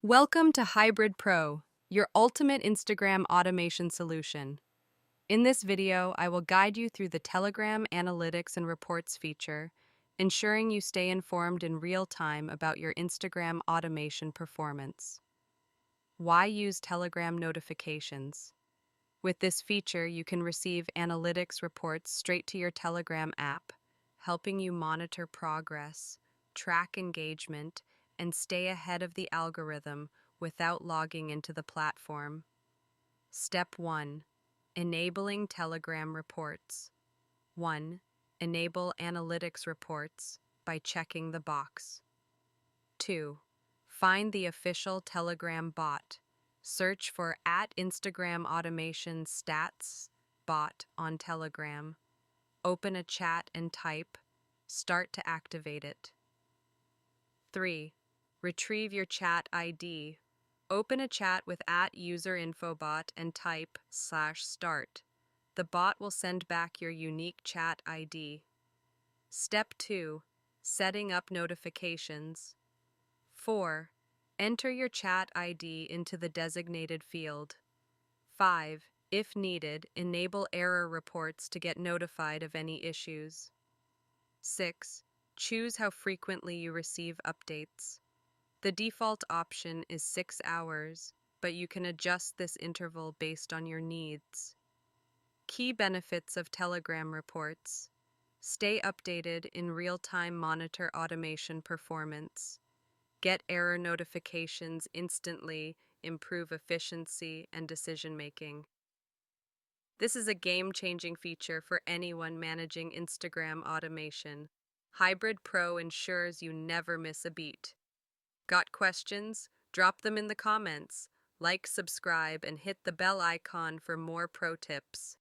Welcome to Hybrid Pro, your ultimate Instagram automation solution. In this video, I will guide you through the Telegram Analytics and Reports feature, ensuring you stay informed in real time about your Instagram automation performance. Why use Telegram notifications? With this feature, you can receive analytics reports straight to your Telegram app, helping you monitor progress, track engagement, and stay ahead of the algorithm without logging into the platform. Step 1. Enabling Telegram reports. 1. Enable analytics reports by checking the box. 2. Find the official Telegram bot. Search for @Instagram Automation Stats bot on Telegram. Open a chat and type, start to activate it. 3. Retrieve your chat ID. Open a chat with @UserInfoBot and type /start. The bot will send back your unique chat ID. Step 2. Setting up notifications. 4. Enter your chat ID into the designated field. 5. If needed, enable error reports to get notified of any issues. 6. Choose how frequently you receive updates. The default option is 6 hours, but you can adjust this interval based on your needs. Key benefits of Telegram reports. Stay updated in real-time, monitor automation performance. Get error notifications instantly, improve efficiency and decision-making. This is a game-changing feature for anyone managing Instagram automation. Hybrid Pro ensures you never miss a beat. Got questions? Drop them in the comments. Like, subscribe, and hit the bell icon for more pro tips.